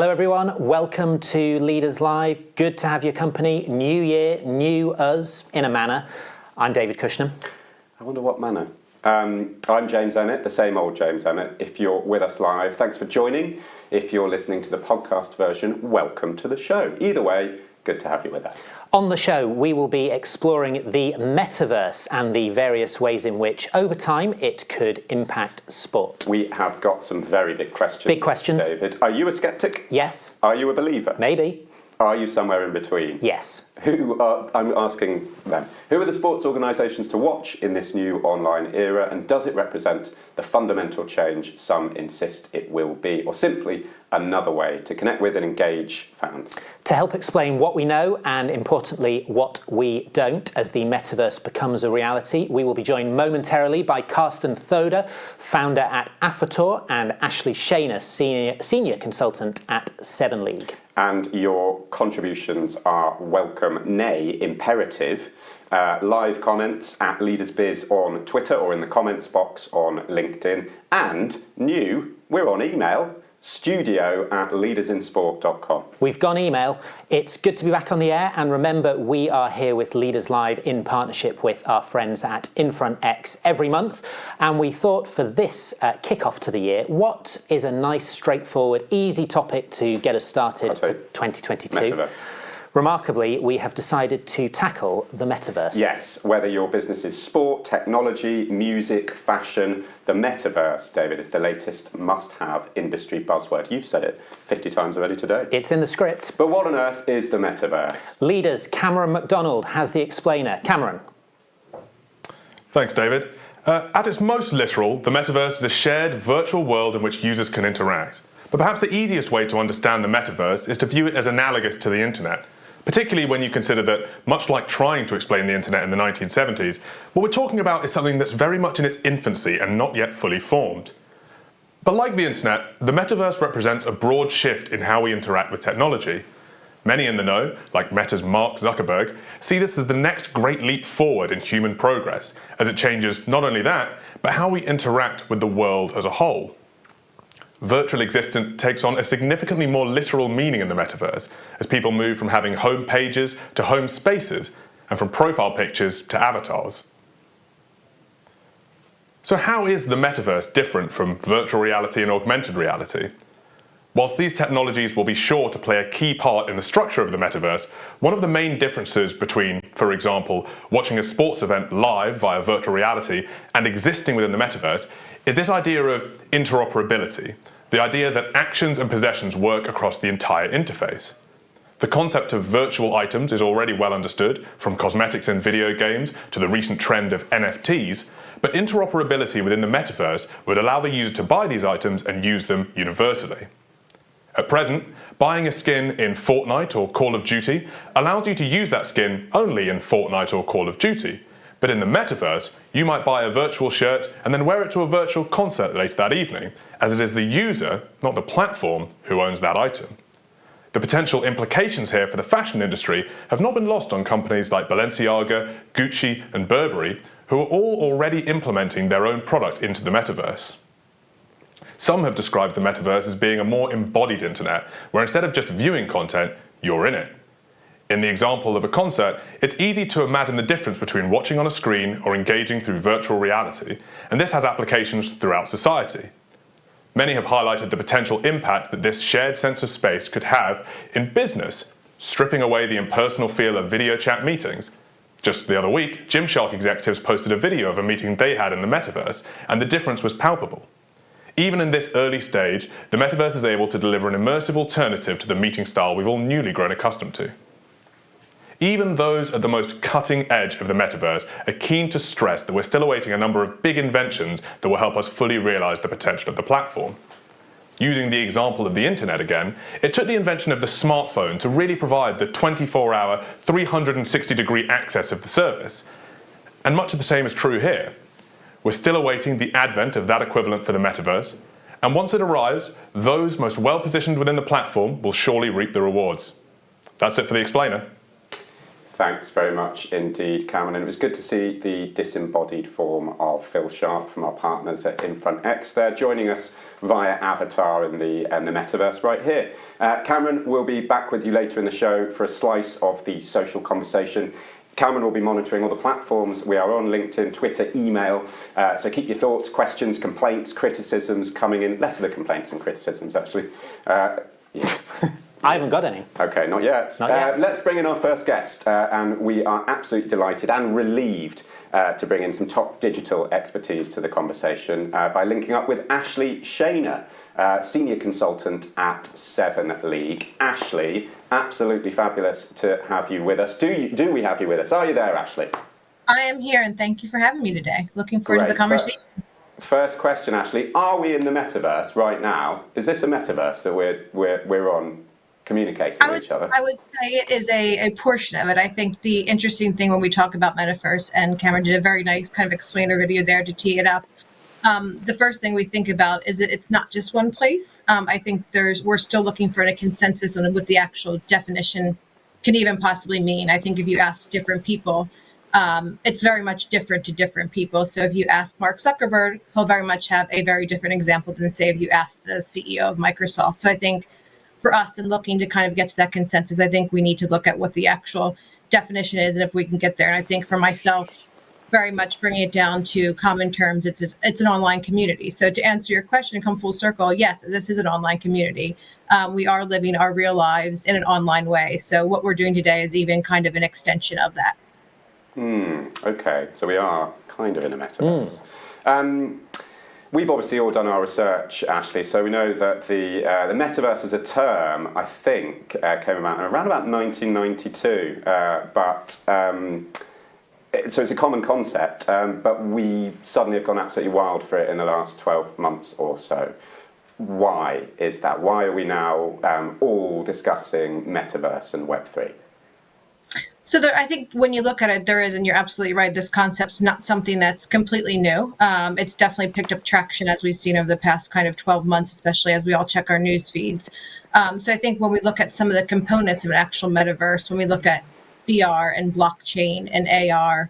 Hello everyone, welcome to Leaders Live. Good to have your company. New year, new us, in a manner. I'm David Cushnam. I wonder what manner. I'm James Emmett, the same old James Emmett. If you're with us live, thanks for joining. If you're listening to the podcast version, welcome to the show. Either way, good to have you with us. On the show, we will be exploring the Metaverse and the various ways in which, over time, it could impact sport. We have got some very big questions. Big questions. David, are you a sceptic? Yes. Are you a believer? Maybe. Are you somewhere in between? Yes. I'm asking them, who are the sports organisations to watch in this new online era, and does it represent the fundamental change some insist it will be, or simply another way to connect with and engage fans? To help explain what we know and, importantly, what we don't as the Metaverse becomes a reality, we will be joined momentarily by Carsten Thoder, founder at Aphetor, and Ashley Shaner, senior consultant at Seven League. And your contributions are welcome, nay, imperative. Live comments at LeadersBiz on Twitter or in the comments box on LinkedIn. And new, we're on email, studio@leadersinsport.com. We've gone email. It's good to be back on the air, and remember, we are here with Leaders Live in partnership with our friends at InFrontX every month, and we thought for this kickoff to the year, what is a nice, straightforward, easy topic to get us started for 2022? Metaverse. Remarkably, we have decided to tackle the Metaverse. Yes, whether your business is sport, technology, music, fashion, the Metaverse, David, is the latest must-have industry buzzword. You've said it 50 times already today. It's in the script. But what on earth is the Metaverse? Leaders, Cameron McDonald has the explainer. Cameron. Thanks, David. At its most literal, the Metaverse is a shared virtual world in which users can interact. But perhaps the easiest way to understand the Metaverse is to view it as analogous to the internet. Particularly when you consider that, much like trying to explain the internet in the 1970s, what we're talking about is something that's very much in its infancy and not yet fully formed. But like the internet, the Metaverse represents a broad shift in how we interact with technology. Many in the know, like Meta's Mark Zuckerberg, see this as the next great leap forward in human progress, as it changes not only that, but how we interact with the world as a whole. Virtual existence takes on a significantly more literal meaning in the Metaverse, as people move from having home pages to home spaces, and from profile pictures to avatars. So how is the Metaverse different from virtual reality and augmented reality? Whilst these technologies will be sure to play a key part in the structure of the Metaverse, one of the main differences between, for example, watching a sports event live via virtual reality and existing within the Metaverse is this idea of interoperability. The idea that actions and possessions work across the entire interface. The concept of virtual items is already well understood, from cosmetics in video games to the recent trend of NFTs, but interoperability within the Metaverse would allow the user to buy these items and use them universally. At present, buying a skin in Fortnite or Call of Duty allows you to use that skin only in Fortnite or Call of Duty, but in the Metaverse, you might buy a virtual shirt and then wear it to a virtual concert later that evening, as it is the user, not the platform, who owns that item. The potential implications here for the fashion industry have not been lost on companies like Balenciaga, Gucci, and Burberry, who are all already implementing their own products into the Metaverse. Some have described the Metaverse as being a more embodied internet, where instead of just viewing content, you're in it. In the example of a concert, it's easy to imagine the difference between watching on a screen or engaging through virtual reality, and this has applications throughout society. Many have highlighted the potential impact that this shared sense of space could have in business, stripping away the impersonal feel of video chat meetings. Just the other week, Gymshark executives posted a video of a meeting they had in the Metaverse, and the difference was palpable. Even in this early stage, the Metaverse is able to deliver an immersive alternative to the meeting style we've all newly grown accustomed to. Even those at the most cutting edge of the Metaverse are keen to stress that we're still awaiting a number of big inventions that will help us fully realise the potential of the platform. Using the example of the internet again, it took the invention of the smartphone to really provide the 24-hour, 360-degree access of the service. And much of the same is true here. We're still awaiting the advent of that equivalent for the Metaverse, and once it arrives, those most well-positioned within the platform will surely reap the rewards. That's it for the explainer. Thanks very much indeed, Cameron. And it was good to see the disembodied form of Phil Sharp from our partners at Infront X. They're joining us via avatar in the Metaverse right here. Cameron will be back with you later in the show for a slice of the social conversation. Cameron will be monitoring all the platforms we are on: LinkedIn, Twitter, email. So keep your thoughts, questions, complaints, criticisms coming in. Less of the complaints and criticisms, actually. Yeah. I haven't got any. Okay, not yet. Not yet. Let's bring in our first guest, and we are absolutely delighted and relieved to bring in some top digital expertise to the conversation by linking up with Ashley Shaner, Senior Consultant at Seven League. Ashley, absolutely fabulous to have you with us. Do we have you with us? Are you there, Ashley? I am here, and thank you for having me today. Looking forward to the conversation. First question, Ashley. Are we in the metaverse right now? Is this a metaverse that we're on? Communicating with each other? I would say it is a portion of it. I think the interesting thing when we talk about Metaverse, and Cameron did a very nice kind of explainer video there to tee it up. The first thing we think about is that it's not just one place. I think we're still looking for a consensus on what the actual definition can even possibly mean. I think if you ask different people, it's very much different to different people. So if you ask Mark Zuckerberg, he'll very much have a very different example than, say, if you ask the CEO of Microsoft. So I think for us, in looking to kind of get to that consensus, I think we need to look at what the actual definition is and if we can get there. And I think for myself, very much bringing it down to common terms, it's an online community. So to answer your question and come full circle, yes, this is an online community. We are living our real lives in an online way. So what we're doing today is even kind of an extension of that. Okay, so we are kind of in a metaverse. We've obviously all done our research, Ashley, so we know that the metaverse as a term, I think, came about around about 1992. So it's a common concept, but we suddenly have gone absolutely wild for it in the last 12 months or so. Why is that? Why are we now all discussing metaverse and Web3? So I think when you look at it, there is, and you're absolutely right, this concept's not something that's completely new. It's definitely picked up traction as we've seen over the past kind of 12 months, especially as we all check our news feeds. So I think when we look at some of the components of an actual metaverse, when we look at VR and blockchain and AR,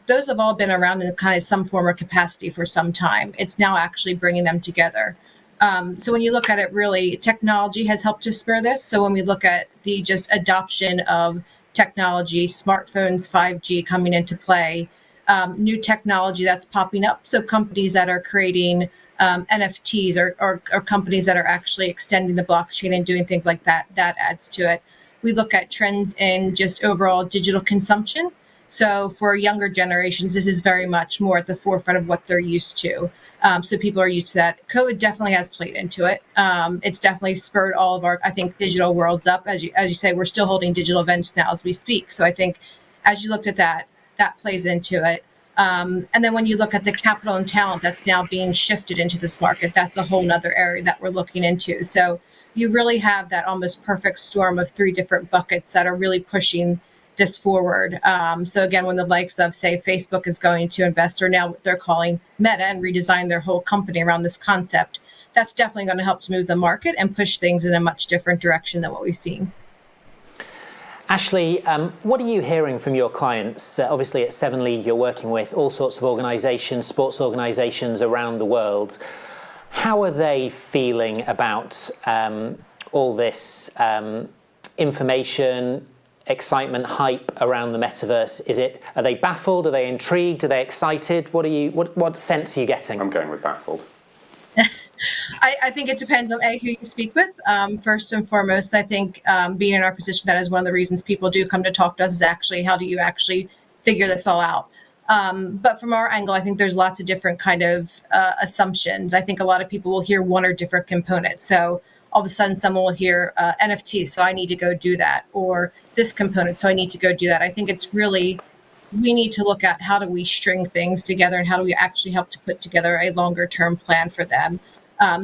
those have all been around in kind of some form or capacity for some time. It's now actually bringing them together. So when you look at it, really, technology has helped to spur this. So when we look at the just adoption of technology, smartphones, 5G coming into play, new technology that's popping up. So companies that are creating NFTs or companies that are actually extending the blockchain and doing things like that, that adds to it. We look at trends in just overall digital consumption. So for younger generations, this is very much more at the forefront of what they're used to. So people are used to that. COVID definitely has played into it. It's definitely spurred all of our, I think, digital worlds up. As you say, we're still holding digital events now as we speak. So I think as you looked at that, that plays into it. And then when you look at the capital and talent that's now being shifted into this market, that's a whole nother area that we're looking into. So you really have that almost perfect storm of three different buckets that are really pushing this forward. So again, when the likes of, say, Facebook is going to invest, or now what they're calling Meta, and redesign their whole company around this concept, that's definitely going to help to move the market and push things in a much different direction than what we've seen. Ashley, what are you hearing from your clients? Obviously at Seven League, you're working with all sorts of organisations, sports organisations around the world. How are they feeling about all this information, excitement, hype around the metaverse? Are they baffled? Are they intrigued? Are they excited? What sense are you getting? I'm going with baffled. I think it depends on who you speak with. First and foremost, I think being in our position, that is one of the reasons people do come to talk to us, is actually how do you actually figure this all out? But from our angle, I think there's lots of different kind of assumptions. I think a lot of people will hear one or different components. So all of a sudden someone will hear NFT, so I need to go do that, or this component, so I need to go do that. I think it's really, we need to look at how do we string things together and how do we actually help to put together a longer term plan for them.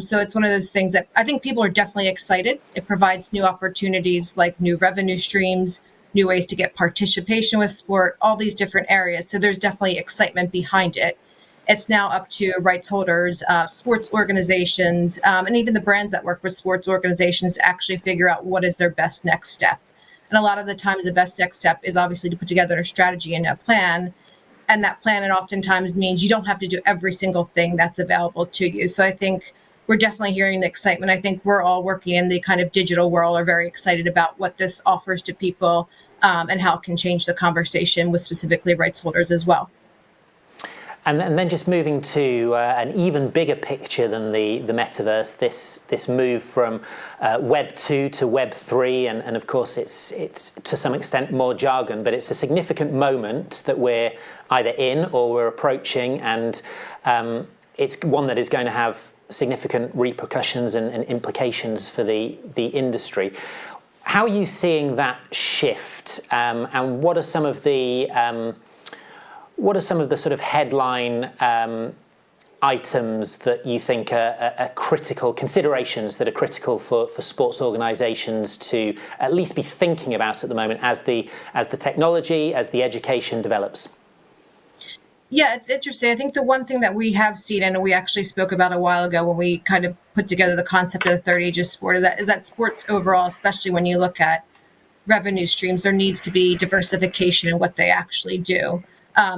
So it's one of those things that I think people are definitely excited. It provides new opportunities like new revenue streams, new ways to get participation with sport, all these different areas. So there's definitely excitement behind it. It's now up to rights holders, sports organizations, and even the brands that work with sports organizations to actually figure out what is their best next step. And a lot of the times the best next step is obviously to put together a strategy and a plan. And that plan, it oftentimes means you don't have to do every single thing that's available to you. So I think we're definitely hearing the excitement. I think we're all working in the kind of digital world are very excited about what this offers to people and how it can change the conversation with specifically rights holders as well. And then just moving to an even bigger picture than the metaverse, this move from Web 2 to Web 3, and of course it's to some extent more jargon, but it's a significant moment that we're either in or we're approaching, and it's one that is going to have significant repercussions and implications for the industry. How are you seeing that shift, and what are some of the sort of headline items that you think are critical, considerations that are critical for sports organisations to at least be thinking about at the moment as the technology, as the education develops? Yeah, it's interesting. I think the one thing that we have seen, and we actually spoke about a while ago when we kind of put together the concept of the third age of sport, is that sports overall, especially when you look at revenue streams, there needs to be diversification in what they actually do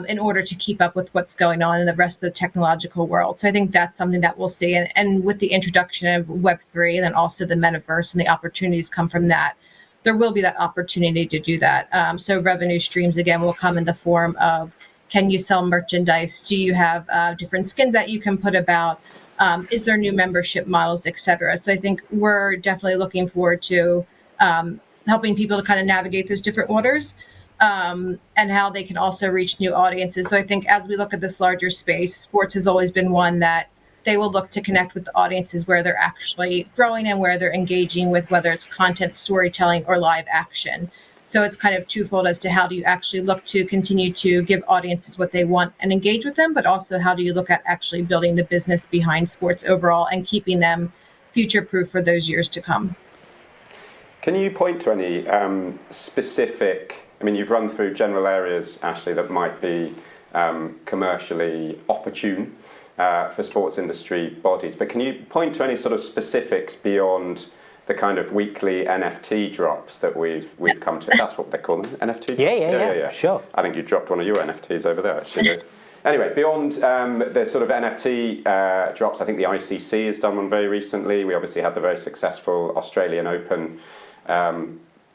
in order to keep up with what's going on in the rest of the technological world. So I think that's something that we'll see. And with the introduction of Web3 and then also the metaverse and the opportunities come from that, there will be that opportunity to do that. So revenue streams, again, will come in the form of, can you sell merchandise? Do you have different skins that you can put about? Is there new membership models, et cetera? So I think we're definitely looking forward to helping people to kind of navigate those different waters and how they can also reach new audiences. So I think as we look at this larger space, sports has always been one that they will look to connect with the audiences where they're actually growing and where they're engaging with, whether it's content, storytelling, or live action. So it's kind of twofold as to how do you actually look to continue to give audiences what they want and engage with them, but also how do you look at actually building the business behind sports overall and keeping them future-proof for those years to come. Can you point to any specific, I mean, you've run through general areas, Ashley, that might be commercially opportune for sports industry bodies, but can you point to any sort of specifics beyond the kind of weekly NFT drops that we've come to? That's what they call them, NFT drops? Yeah, sure. I think you dropped one of your NFTs over there, actually. Anyway, beyond the sort of NFT drops, I think the ICC has done one very recently. We obviously had the very successful Australian Open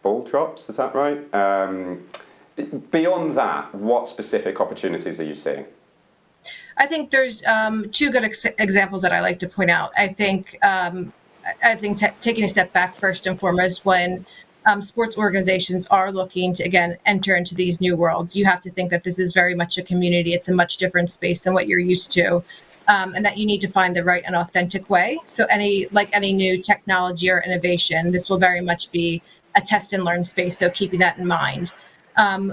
ball drops, is that right? Beyond that, what specific opportunities are you seeing? I think there's two good examples that I like to point out. I think taking a step back first and foremost, when sports organizations are looking to, again, enter into these new worlds, you have to think that this is very much a community. It's a much different space than what you're used to, and that you need to find the right and authentic way. So any new technology or innovation, this will very much be a test and learn space. So keeping that in mind.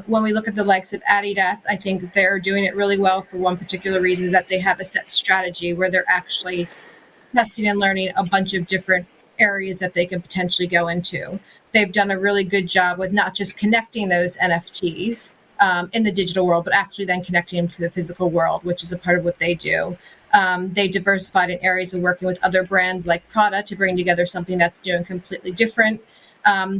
When we look at the likes of Adidas, I think they're doing it really well for one particular reason, is that they have a set strategy where they're actually testing and learning a bunch of different areas that they can potentially go into. They've done a really good job with not just connecting those NFTs in the digital world, but actually then connecting them to the physical world, which is a part of what they do. They diversified in areas of working with other brands like Prada to bring together something that's new and completely different.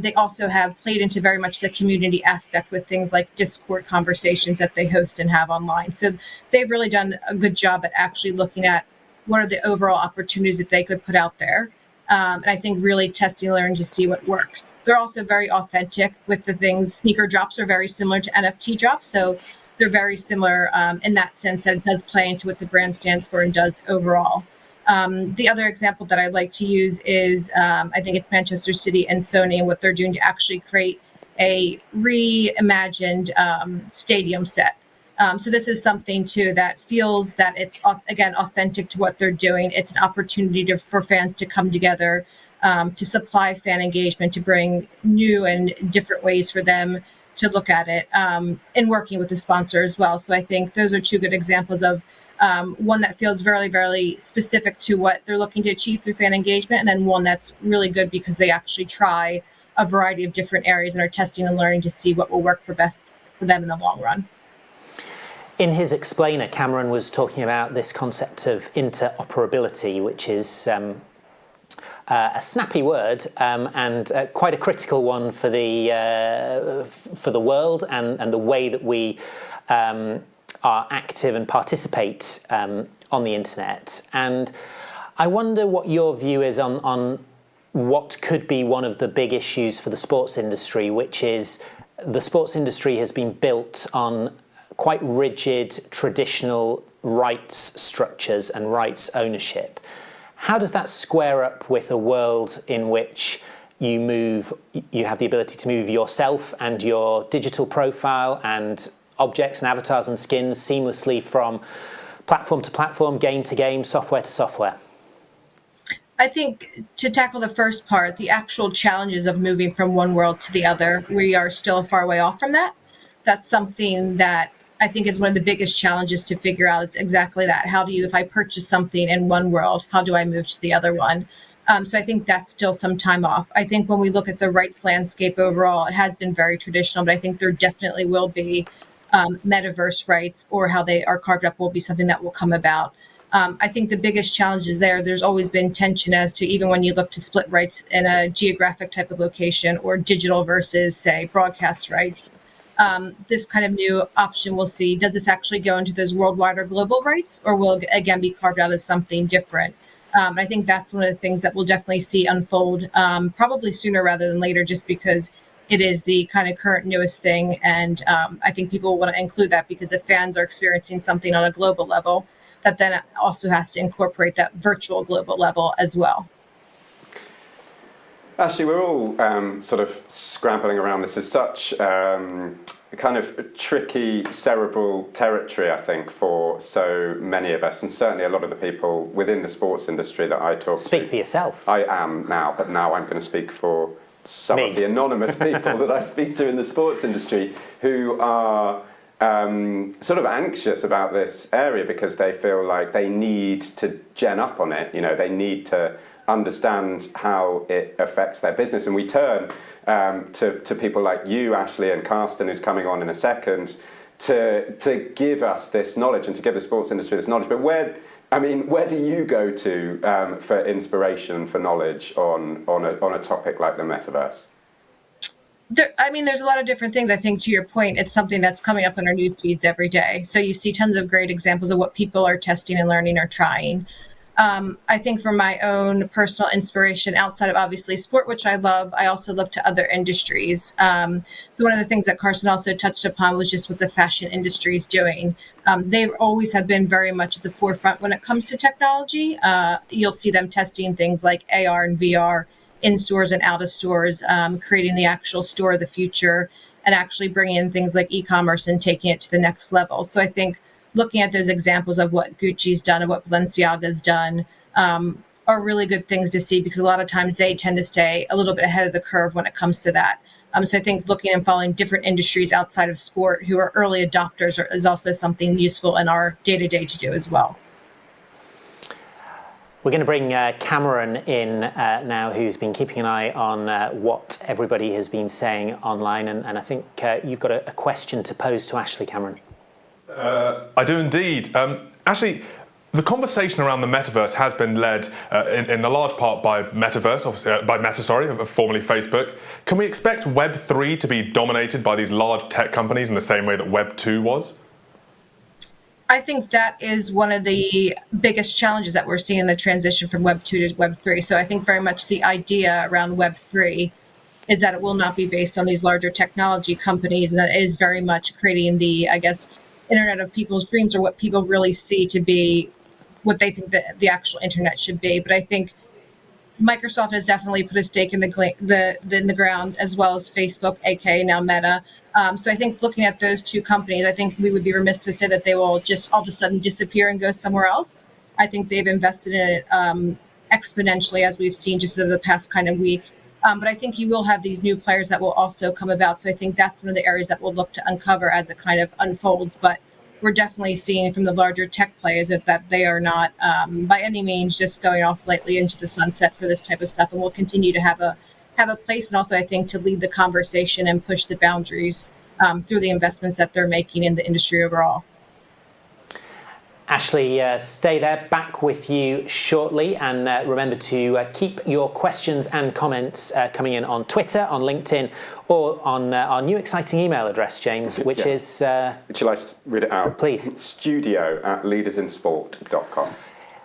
They also have played into very much the community aspect with things like Discord conversations that they host and have online. So they've really done a good job at actually looking at what are the overall opportunities that they could put out there. And I think really testing and learning to see what works. They're also very authentic with the things. Sneaker drops are very similar to NFT drops. So they're very similar in that sense that it does play into what the brand stands for and does overall. The other example that I like to use is I think it's Manchester City and Sony and what they're doing to actually create a reimagined stadium set. So this is something too that feels that it's, again, authentic to what they're doing. It's an opportunity for fans to come together, to supply fan engagement, to bring new and different ways for them to look at it, and working with the sponsor as well. So I think those are two good examples of one that feels very, very specific to what they're looking to achieve through fan engagement, and then one that's really good because they actually try a variety of different areas and are testing and learning to see what will work for best for them in the long run. In his explainer, Cameron was talking about this concept of interoperability, which is a snappy word and quite a critical one for the world and the way that we are active and participate on the internet. And I wonder what your view is on what could be one of the big issues for the sports industry, which is the sports industry has been built on quite rigid traditional rights structures and rights ownership. How does that square up with a world in which you have the ability to move yourself and your digital profile and objects and avatars and skins seamlessly from platform to platform, game to game, software to software? I think to tackle the first part, the actual challenges of moving from one world to the other, we are still a far way off from that. That's something that I think is one of the biggest challenges to figure out, is exactly that. How do you, if I purchase something in one world, how do I move to the other one? So I think that's still some time off. I think when we look at the rights landscape overall, it has been very traditional, but I think there definitely will be metaverse rights, or how they are carved up will be something that will come about. I think the biggest challenge is there's always been tension as to, even when you look to split rights in a geographic type of location or digital versus, say, broadcast rights. This kind of new option we'll see, does this actually go into those worldwide or global rights, or will it again be carved out as something different? I think that's one of the things that we'll definitely see unfold probably sooner rather than later, just because it is the kind of current newest thing. And I think people want to include that because if fans are experiencing something on a global level, that then also has to incorporate that virtual global level as well. Actually, we're all sort of scrambling around. This is such kind of tricky cerebral territory, I think, for so many of us, and certainly a lot of the people within the sports industry that I talk to. Speak for yourself. I am now, but now I'm going to speak for some of the anonymous people that I speak to in the sports industry who are sort of anxious about this area because they feel like they need to gen up on it. You know, they need to understand how it affects their business. And we turn to people like you, Ashley, and Carsten, who's coming on in a second, to give us this knowledge and to give the sports industry this knowledge. But where do you go to for inspiration, for knowledge on a topic like the metaverse? There's a lot of different things. I think, to your point, it's something that's coming up in our news feeds every day. So you see tons of great examples of what people are testing and learning or trying. I think for my own personal inspiration, outside of obviously sport, which I love, I also look to other industries. So one of the things that Carsten also touched upon was just what the fashion industry is doing. They always have been very much at the forefront when it comes to technology. You'll see them testing things like AR and VR in stores and out of stores, creating the actual store of the future, and actually bringing in things like e-commerce and taking it to the next level. So I think looking at those examples of what Gucci's done and what Balenciaga's done are really good things to see, because a lot of times they tend to stay a little bit ahead of the curve when it comes to that. So I think looking and following different industries outside of sport who are early adopters is also something useful in our day-to-day to do as well. We're going to bring Cameron in now, who's been keeping an eye on what everybody has been saying online. And I think you've got a question to pose to Ashley, Cameron. I do indeed. Actually, the conversation around the metaverse has been led in a large part by Metaverse, by Meta, formerly Facebook. Can we expect Web 3 to be dominated by these large tech companies in the same way that Web 2 was? I think that is one of the biggest challenges that we're seeing in the transition from Web 2 to Web 3. So I think very much the idea around Web 3 is that it will not be based on these larger technology companies, and that is very much creating the, I guess, internet of people's dreams, or what people really see to be what they think that the actual internet should be. But I think Microsoft has definitely put a stake in the ground, as well as Facebook, aka now Meta. So I think looking at those two companies, I think we would be remiss to say that they will just all of a sudden disappear and go somewhere else. I think they've invested in it exponentially, as we've seen just over the past kind of week. But I think you will have these new players that will also come about. So I think that's one of the areas that we'll look to uncover as it kind of unfolds. But we're definitely seeing from the larger tech players that they are not by any means just going off lightly into the sunset for this type of stuff, and will continue to have a place, and also I think to lead the conversation and push the boundaries through the investments that they're making in the industry overall. Ashley, stay there, back with you shortly. And remember to keep your questions and comments coming in on Twitter, on LinkedIn, or on our new exciting email address, James, which is... Shall I read it out? Please. studio@leadersinsport.com.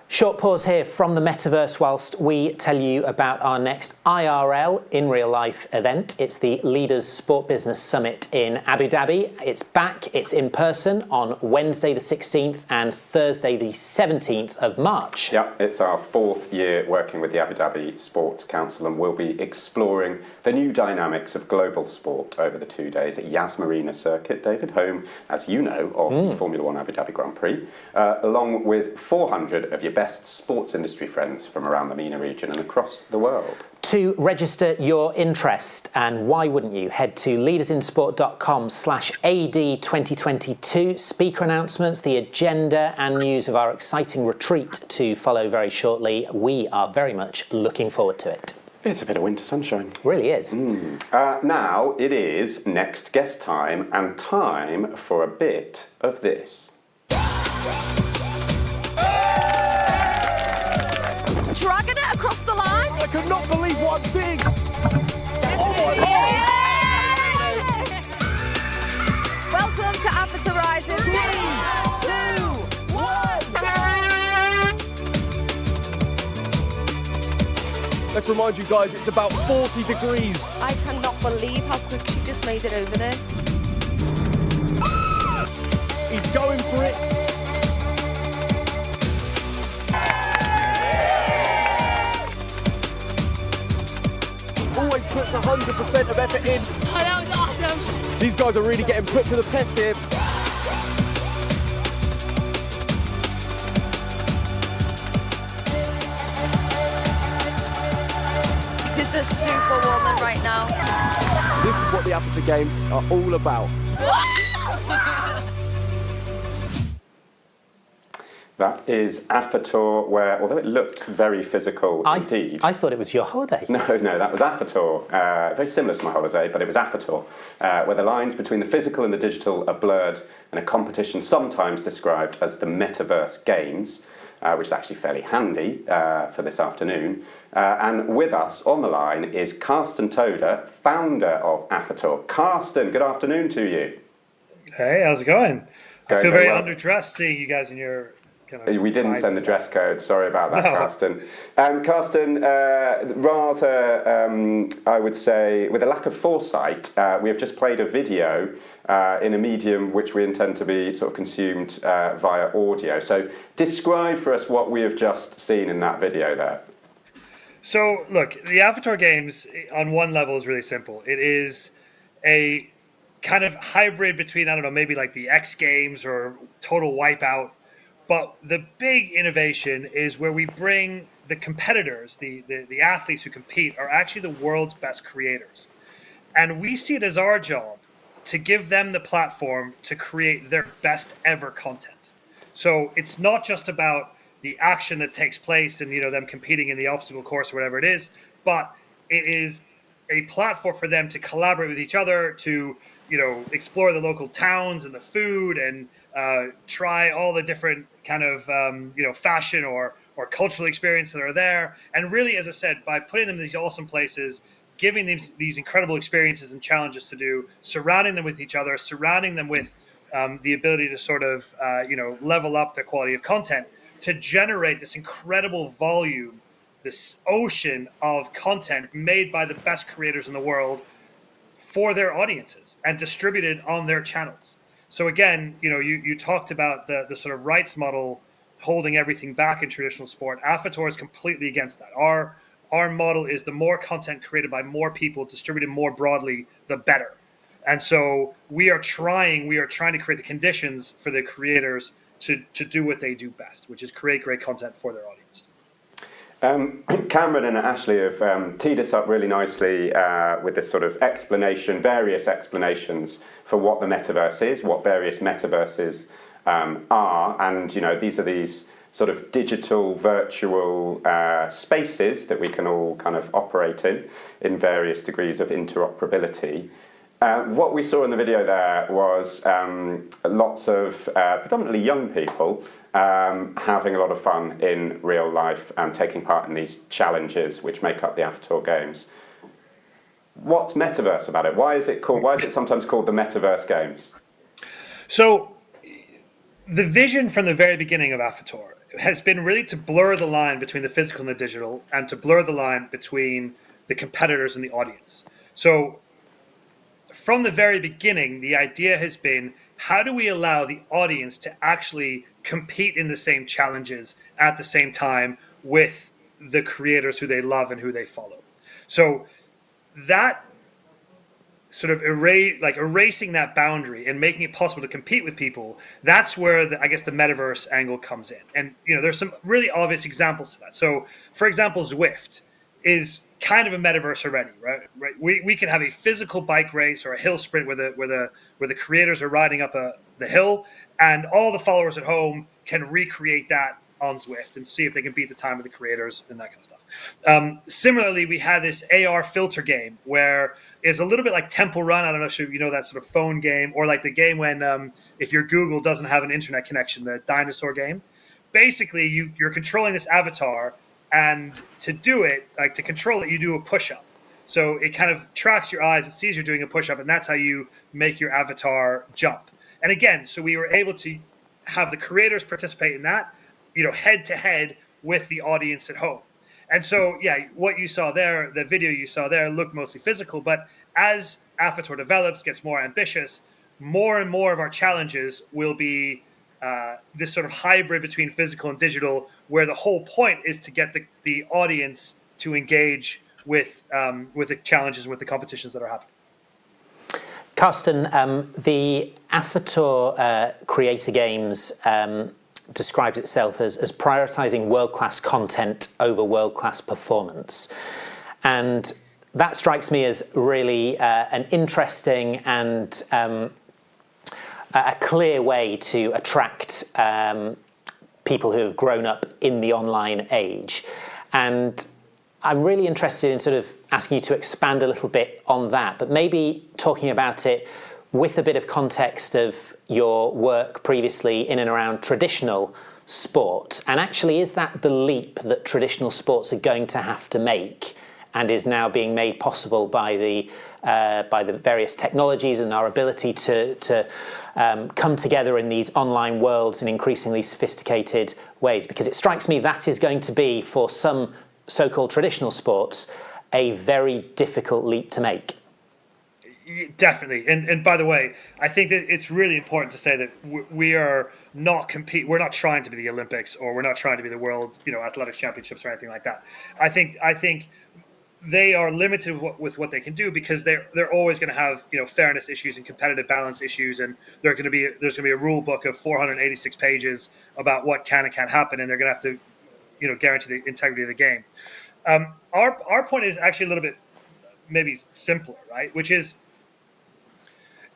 Short pause here from the Metaverse whilst we tell you about our next IRL, in real life event. It's the Leaders Sport Business Summit in Abu Dhabi. It's back, it's in person on Wednesday the 16th and Thursday the 17th of March. Yeah, it's our 4th year working with the Abu Dhabi Sports Council, and we'll be exploring the new dynamics of global sport over the 2 days at Yas Marina Circuit. David, home, as you know, of the Formula One Abu Dhabi Grand Prix, along with 400 of your best sports industry friends from around the MENA region and across the world. To register your interest, and why wouldn't you, head to leadersinsport.com/AD 2022. Speaker announcements, the agenda and news of our exciting retreat to follow very shortly. We are very much looking forward to it. It's a bit of winter sunshine. Really is. Now it is next guest time, and time for a bit of this. Dragging it across the line. I cannot believe what I'm seeing. Oh my God. Welcome to Advertisers. 3, 2, 1. Let's remind you guys, it's about 40 degrees. I cannot believe how quick she just made it over there. He's going for it. Always puts 100% of effort in. Oh, that was awesome. These guys are really getting put to the test here. This is a superwoman right now. This is what the Aphetor Games are all about. That is Aphetor, where, although it looked very physical indeed... I thought it was your holiday. No, that was Aphetor. Very similar to my holiday, but it was Aphetor, where the lines between the physical and the digital are blurred in a competition sometimes described as the Metaverse Games, which is actually fairly handy for this afternoon. And with us on the line is Carsten Toder, founder of Aphetor. Carsten, good afternoon to you. Hey, how's it going? I feel very well. underdressed seeing you guys in your kind of... We didn't send the dress code, sorry about that, No. Carsten. Carsten, rather, I would say, with a lack of foresight, we have just played a video in a medium which we intend to be sort of consumed via audio. So describe for us what we have just seen in that video there. So, look, the Aphetor Games, on one level, is really simple. It is a kind of hybrid between, I don't know, maybe like the X Games or Total Wipeout. But the big innovation is where we bring the competitors, the athletes who compete, are actually the world's best creators. And we see it as our job to give them the platform to create their best ever content. So it's not just about the action that takes place and, you know, them competing in the obstacle course or whatever it is, but it is a platform for them to collaborate with each other, to, you know, explore the local towns and the food and try all the different kind of, fashion or cultural experiences that are there. And really, as I said, by putting them in these awesome places, giving them these incredible experiences and challenges to do, surrounding them with each other, surrounding them with the ability to sort of, level up their quality of content, to generate this incredible volume, this ocean of content made by the best creators in the world for their audiences and distributed on their channels. So again, you talked about the sort of rights model holding everything back in traditional sport. Aphetor is completely against that. Our model is the more content created by more people, distributed more broadly, the better. And so we are trying to create the conditions for the creators to do what they do best, which is create great content for their audience. Cameron and Ashley have teed us up really nicely with this sort of various explanations for what the metaverse is, what various metaverses are, and these are these sort of digital, virtual spaces that we can all kind of operate in various degrees of interoperability. What we saw in the video there was lots of predominantly young people having a lot of fun in real life and taking part in these challenges which make up the Aphetor games. What's Metaverse about it? Why is it sometimes called the Metaverse games? So the vision from the very beginning of Aphetor has been really to blur the line between the physical and the digital, and to blur the line between the competitors and the audience. So from the very beginning, the idea has been, how do we allow the audience to actually compete in the same challenges at the same time with the creators who they love and who they follow? So that sort of erasing that boundary and making it possible to compete with people, that's where the metaverse angle comes in. And there's some really obvious examples to that. So for example, Zwift is kind of a metaverse already, right? We can have a physical bike race or a hill sprint where the creators are riding up the hill, and all the followers at home can recreate that on Zwift and see if they can beat the time of the creators and that kind of stuff. Similarly, we had this AR filter game where it's a little bit like Temple Run. I don't know if you know that sort of phone game, or like the game when if your Google doesn't have an internet connection, the Dinosaur Game. Basically, you're controlling this avatar, and to do it, like to control it, you do a push-up. So it kind of tracks your eyes, it sees you're doing a push-up, and that's how you make your avatar jump. And again, so we were able to have the creators participate in that, head to head with the audience at home. And so, yeah, what you saw there, the video you saw there, looked mostly physical. But as Aphetor develops, gets more ambitious, more and more of our challenges will be this sort of hybrid between physical and digital, where the whole point is to get the audience to engage with the challenges and with the competitions that are happening. Carsten, the Aphetor Creator Games describes itself as prioritizing world-class content over world-class performance. And that strikes me as really an interesting and a clear way to attract people who have grown up in the online age. And I'm really interested in sort of asking you to expand a little bit on that, but maybe talking about it with a bit of context of your work previously in and around traditional sport. And actually, is that the leap that traditional sports are going to have to make, and is now being made possible by the various technologies and our ability to come together in these online worlds in increasingly sophisticated ways? Because it strikes me that is going to be, for some so-called traditional sports, a very difficult leap to make. Definitely. And by the way, I think that it's really important to say that we are not we're not trying to be the Olympics, or we're not trying to be the world, athletics championships or anything like that. I think they are limited with what they can do, because they're always going to have fairness issues and competitive balance issues, and there's going to be a rule book of 486 pages about what can and can't happen, and they're going to have to guarantee the integrity of the game. Our point is actually a little bit maybe simpler, right? Which is,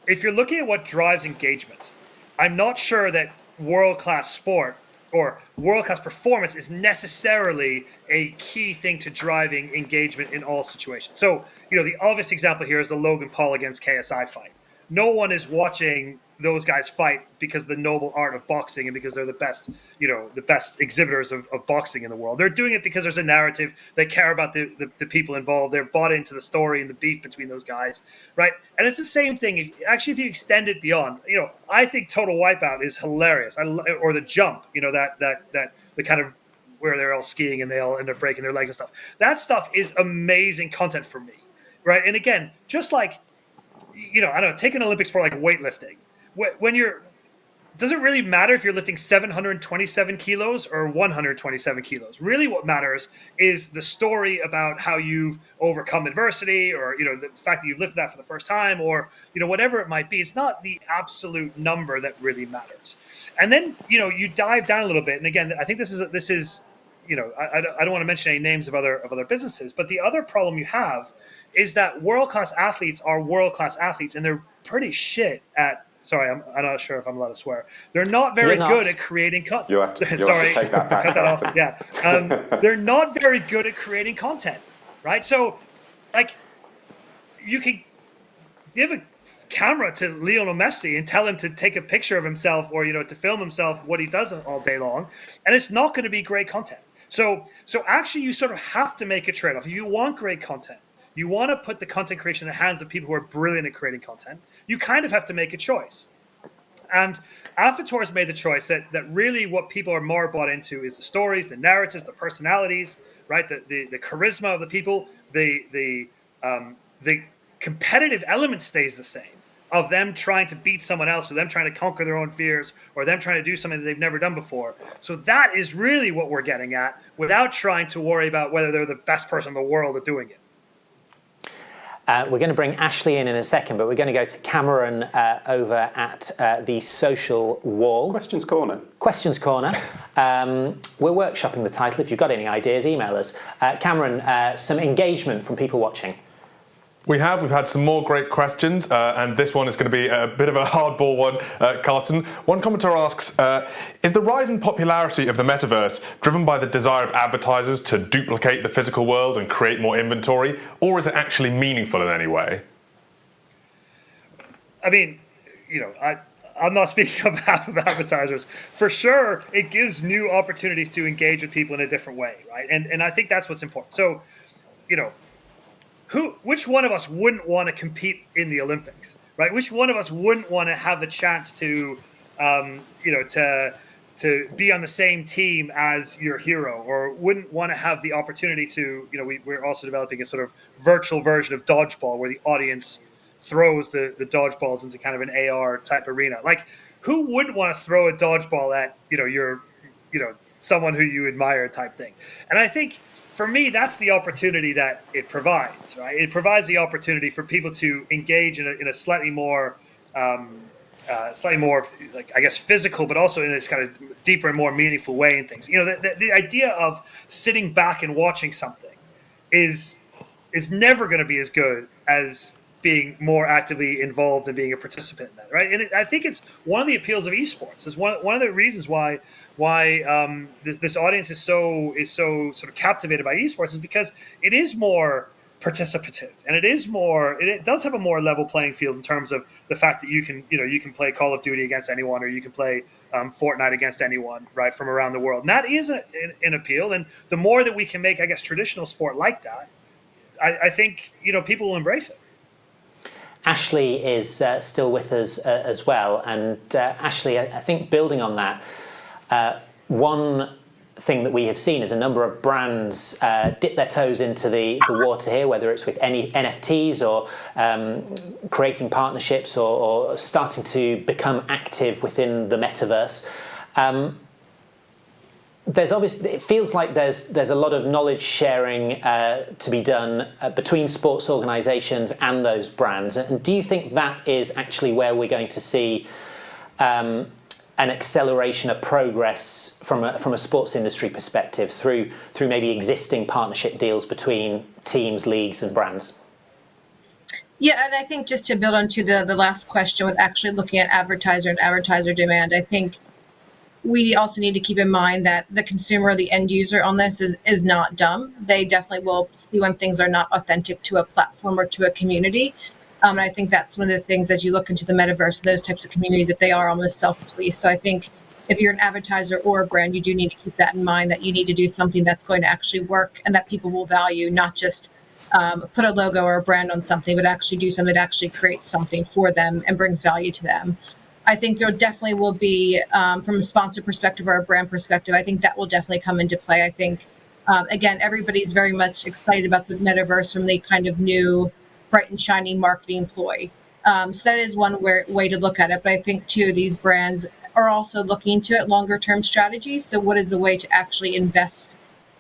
if you're looking at what drives engagement, I'm not sure that world-class sport or world-class performance is necessarily a key thing to driving engagement in all situations. So, the obvious example here is the Logan Paul against KSI fight. No one is watching those guys fight because of the noble art of boxing and because they're the best, the best exhibitors of boxing in the world. They're doing it because there's a narrative. They care about the people involved. They're bought into the story and the beef between those guys, right? And it's the same thing. If you extend it beyond, I think Total Wipeout is hilarious. Or the jump, that the kind of where they're all skiing and they all end up breaking their legs and stuff. That stuff is amazing content for me, right? And again, just like, I don't know, take an Olympic sport like weightlifting. When does it really matter if you're lifting 727 kilos or 127 kilos? Really what matters is the story about how you've overcome adversity, or, the fact that you've lifted that for the first time, or, whatever it might be. It's not the absolute number that really matters. And then, you dive down a little bit. And again, I think this is I don't want to mention any names of other businesses, but the other problem you have is that world-class athletes are world-class athletes, and they're pretty shit at, sorry, I'm not sure if I'm allowed to swear. They're not very good at creating content. You have to take that back. Cut that off. Yeah. They're not very good at creating content, right? So, like, you can give a camera to Lionel Messi and tell him to take a picture of himself or, to film himself what he does all day long. And it's not going to be great content. So actually you sort of have to make a trade-off. If you want great content, you want to put the content creation in the hands of people who are brilliant at creating content, you kind of have to make a choice. And Aphetor has made the choice that really what people are more bought into is the stories, the narratives, the personalities, right? The charisma of the people, the competitive element stays the same, of them trying to beat someone else, or them trying to conquer their own fears, or them trying to do something that they've never done before. So that is really what we're getting at, without trying to worry about whether they're the best person in the world at doing it. We're going to bring Ashley in a second, but we're going to go to Cameron over at the social wall. Questions Corner. Questions Corner. We're workshopping the title. If you've got any ideas, email us. Cameron, some engagement from people watching. We've had some more great questions, and this one is going to be a bit of a hardball one, Carsten. One commenter asks, is the rise in popularity of the metaverse driven by the desire of advertisers to duplicate the physical world and create more inventory, or is it actually meaningful in any way? I mean, I'm not speaking on behalf of advertisers. For sure, it gives new opportunities to engage with people in a different way, right? And I think that's what's important. So, which one of us wouldn't want to compete in the Olympics, right? Which one of us wouldn't want to have the chance to, to be on the same team as your hero, or wouldn't want to have the opportunity to, we're also developing a sort of virtual version of dodgeball where the audience throws the dodgeballs into kind of an AR type arena. Like, who wouldn't want to throw a dodgeball at, your, someone who you admire type thing? And I think, for me, that's the opportunity that it provides, right? It provides the opportunity for people to engage in a slightly more, like, I guess, physical, but also in this kind of deeper and more meaningful way in things. The idea of sitting back and watching something is never going to be as good as being more actively involved and being a participant in that, right? And I think it's one of the appeals of esports. Is one of the reasons why this audience is so sort of captivated by esports is because it is more participative, and it does have a more level playing field in terms of the fact that you can play Call of Duty against anyone, or you can play Fortnite against anyone, right, from around the world. And that is an appeal. And the more that we can make, I guess, traditional sport like that, I think people will embrace it. Ashley is still with us as well. And Ashley, I think building on that, one thing that we have seen is a number of brands dip their toes into the water here, whether it's with any NFTs or creating partnerships or starting to become active within the metaverse. It feels like there's a lot of knowledge sharing to be done between sports organisations and those brands. And do you think that is actually where we're going to see an acceleration of progress from a sports industry perspective through maybe existing partnership deals between teams, leagues, and brands? Yeah, and I think just to build onto the last question with actually looking at advertiser and advertiser demand, I think we also need to keep in mind that the consumer, the end user on this is not dumb. They definitely will see when things are not authentic to a platform or to a community. And I think that's one of the things as you look into the metaverse, those types of communities, that they are almost self-police. So I think if you're an advertiser or a brand, you do need to keep that in mind, that you need to do something that's going to actually work and that people will value, not just put a logo or a brand on something, but actually do something that actually creates something for them and brings value to them. I think there definitely will be, from a sponsor perspective or a brand perspective, I think that will definitely come into play. I think, again, everybody's very much excited about the metaverse from the kind of new bright and shiny marketing ploy. So that is one way to look at it. But I think, too, these brands are also looking to it longer term strategies. So what is the way to actually invest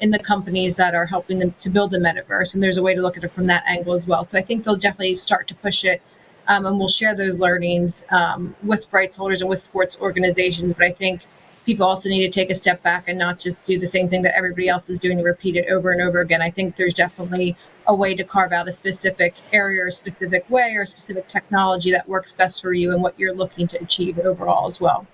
in the companies that are helping them to build the metaverse? And there's a way to look at it from that angle as well. So I think they'll definitely start to push it. And we'll share those learnings with rights holders and with sports organizations. But I think people also need to take a step back and not just do the same thing that everybody else is doing and repeat it over and over again. I think there's definitely a way to carve out a specific area or a specific way or a specific technology that works best for you and what you're looking to achieve overall as well.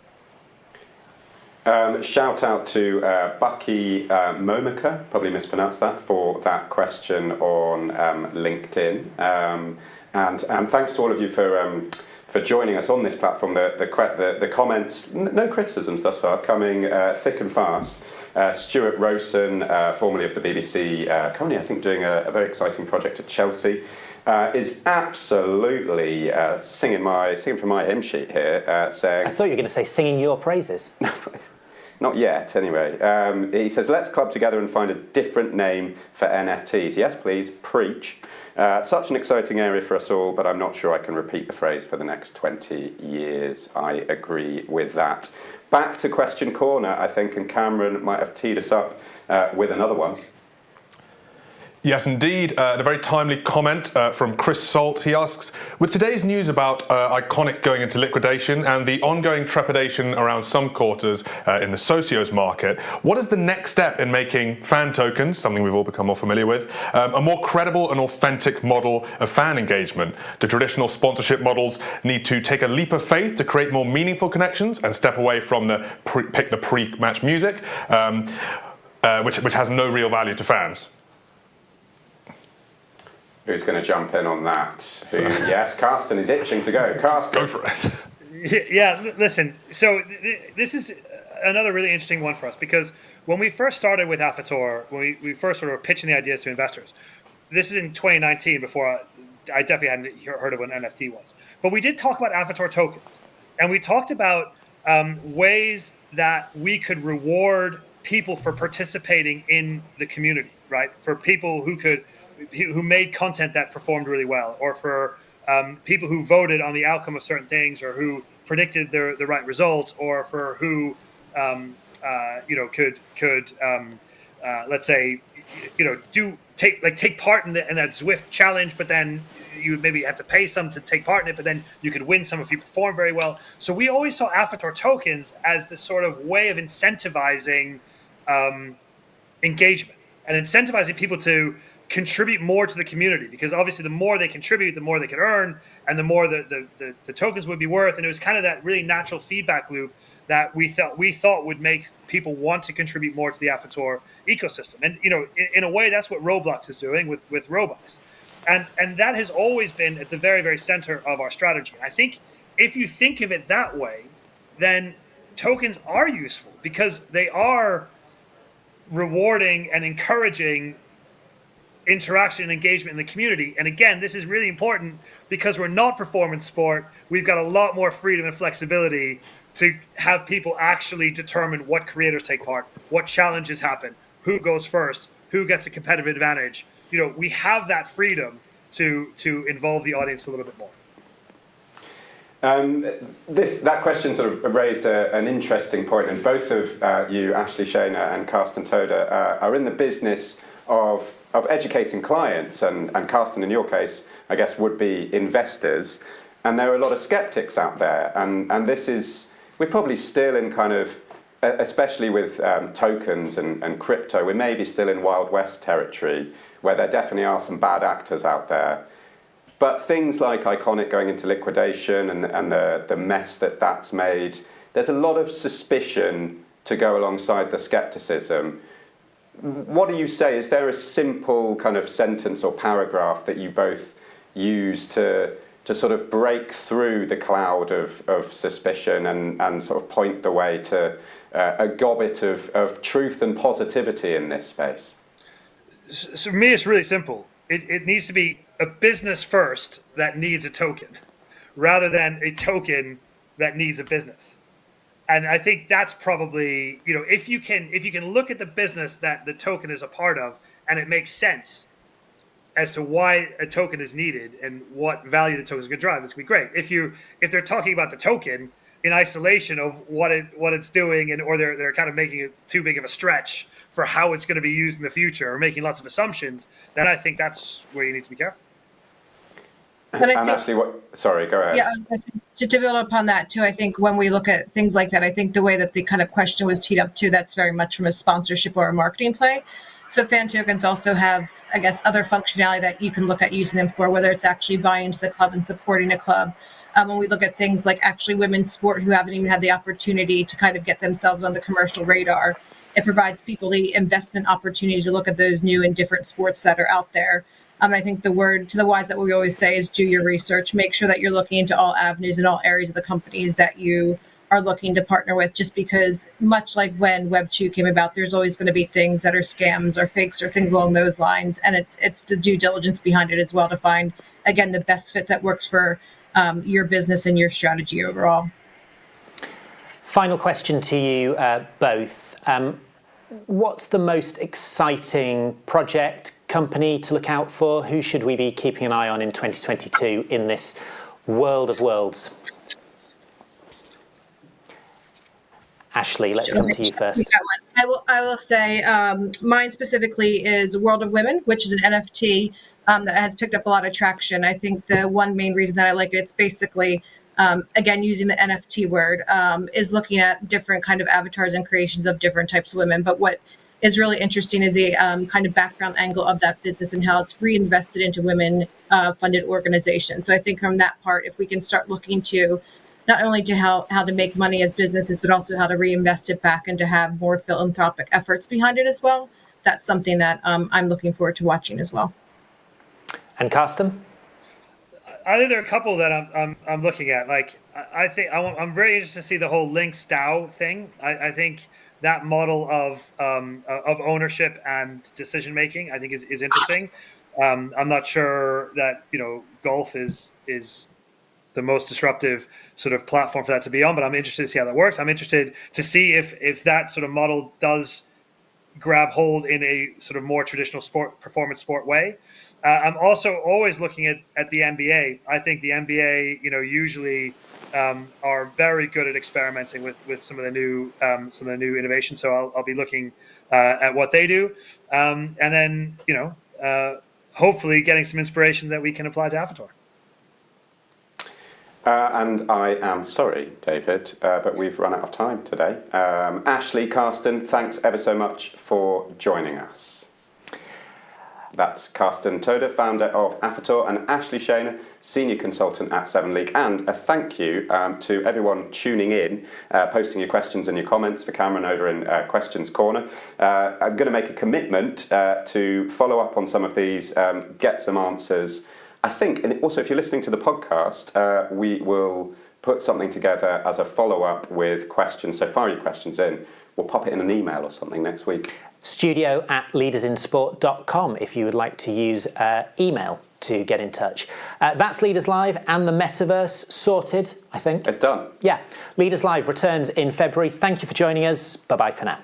Shout out to Bucky Momika, probably mispronounced that, for that question on LinkedIn. And thanks to all of you for joining us on this platform. The comments, no criticisms thus far, coming thick and fast. Stuart Rowson, formerly of the BBC, currently I think doing a very exciting project at Chelsea, is absolutely singing from my hymn sheet here, saying... I thought you were going to say singing your praises. Not yet, anyway. He says, let's club together and find a different name for NFTs. Yes, please, preach. Such an exciting area for us all, but I'm not sure I can repeat the phrase for the next 20 years. I agree with that. Back to Question Corner, I think, and Cameron might have teed us up with another one. Yes, indeed. A very timely comment from Chris Salt. He asks, with today's news about Iconic going into liquidation and the ongoing trepidation around some quarters in the socios market, what is the next step in making fan tokens, something we've all become more familiar with, a more credible and authentic model of fan engagement? Do traditional sponsorship models need to take a leap of faith to create more meaningful connections and step away from the pre-match music, which has no real value to fans? Who's going to jump in on that? Yes, Carsten is itching to go. Carsten. Go for it. Yeah, listen. So this is another really interesting one for us, because when we first started with Aphetor, when we first sort of pitching the ideas to investors, this is in 2019, before I definitely hadn't heard of what an NFT was. But we did talk about Aphetor tokens. And we talked about ways that we could reward people for participating in the community, right? For people who made content that performed really well, or for people who voted on the outcome of certain things, or who predicted the right results, or for who could let's say take part in that Zwift challenge, but then you would maybe have to pay some to take part in it, but then you could win some if you perform very well. So we always saw Aphetor tokens as this sort of way of incentivizing engagement and incentivizing people to contribute more to the community, because obviously the more they contribute, the more they can earn, and the more the tokens would be worth. And it was kind of that really natural feedback loop that we thought would make people want to contribute more to the Aphetor ecosystem. And in a way, that's what Roblox is doing with Robux, and that has always been at the very, very center of our strategy. I think if you think of it that way, then tokens are useful, because they are rewarding and encouraging interaction and engagement in the community. And again, this is really important because we're not performance sport. We've got a lot more freedom and flexibility to have people actually determine what creators take part, what challenges happen, who goes first, who gets a competitive advantage. We have that freedom to involve the audience a little bit more. That question sort of raised an interesting point, and both of you, Ashley Shaner and Carsten Toda, are in the business of educating clients, and Carsten, in your case, I guess, would be investors. And there are a lot of skeptics out there, and this is, we're probably still in kind of, especially with tokens and crypto, we're maybe still in Wild West territory, where there definitely are some bad actors out there. But things like Iconic going into liquidation and the mess that's made, there's a lot of suspicion to go alongside the skepticism. What do you say? Is there a simple kind of sentence or paragraph that you both use to sort of break through the cloud of suspicion and sort of point the way to a gobbet of truth and positivity in this space? So for me, it's really simple. It needs to be a business first that needs a token, rather than a token that needs a business. And I think that's probably, if you can look at the business that the token is a part of, and it makes sense as to why a token is needed and what value the token is going to drive, it's going to be great. If they're talking about the token in isolation of what it's doing, or they're kind of making it too big of a stretch for how it's going to be used in the future, or making lots of assumptions, then I think that's where you need to be careful. And Ashley, sorry, go ahead. Yeah, I was going to say, just to build upon that too, I think when we look at things like that, I think the way that the kind of question was teed up too, that's very much from a sponsorship or a marketing play. So fan tokens also have, I guess, other functionality that you can look at using them for, whether it's actually buying into the club and supporting a club. When we look at things like actually women's sport who haven't even had the opportunity to kind of get themselves on the commercial radar, it provides people the investment opportunity to look at those new and different sports that are out there. I think the word to the wise that we always say is do your research. Make sure that you're looking into all avenues and all areas of the companies that you are looking to partner with, just because much like when Web 2 came about, there's always going to be things that are scams or fakes or things along those lines. And it's the due diligence behind it as well to find, again, the best fit that works for your business and your strategy overall. Final question to you both. What's the most exciting project, company to look out for? Who should we be keeping an eye on in 2022 in this world of worlds? Ashley, let's come to you first. I will say mine specifically is World of Women, which is an NFT that has picked up a lot of traction. I think the one main reason that I like it, it's basically, again, using the NFT word, is looking at different kind of avatars and creations of different types of women. But what is really interesting is the kind of background angle of that business and how it's reinvested into women funded organizations. So I think from that part, if we can start looking to not only to how to make money as businesses, but also how to reinvest it back and to have more philanthropic efforts behind it as well, that's something that I'm looking forward to watching as well. And Carsten? I think there are a couple that I'm looking at. Like I think I'm very interested to see the whole Links DAO thing. I think that model of ownership and decision making, I think is interesting. I'm not sure that golf is the most disruptive sort of platform for that to be on, but I'm interested to see how that works. I'm interested to see if that sort of model does grab hold in a sort of more traditional performance sport way. I'm also always looking at the NBA. I think the NBA, usually are very good at experimenting with some of the new innovations. So I'll be looking at what they do, and then hopefully getting some inspiration that we can apply to Aphetor. And I am sorry, David, but we've run out of time today. Ashley, Carsten, thanks ever so much for joining us. That's Carsten Toda, founder of Aphetor, and Ashley Shaner, senior consultant at Seven League. And a thank you to everyone tuning in, posting your questions and your comments for Cameron over in Questions Corner. I'm going to make a commitment to follow up on some of these, get some answers. I think, and also if you're listening to the podcast, we will put something together as a follow-up with questions. So fire your questions in. We'll pop it in an email or something next week. studio@leadersinsport.com if you would like to use email to get in touch. That's Leaders Live and the Metaverse sorted, I think. It's done. Yeah. Leaders Live returns in February. Thank you for joining us. Bye-bye for now.